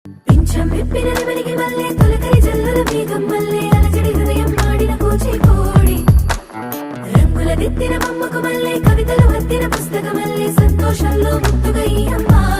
పింఛం విప్పినది వెలిగి మల్లె తొలకరి జల్లుల మేఘం మల్లె అలజడి హృదయం మాడిన కూచిపూడి రంగుల దిద్దిన బొమ్మకు మల్లె కవితలు వత్తిన పుస్తకమల్లె సంతోషంలో ముద్దుగా ఈ అమ్మాయి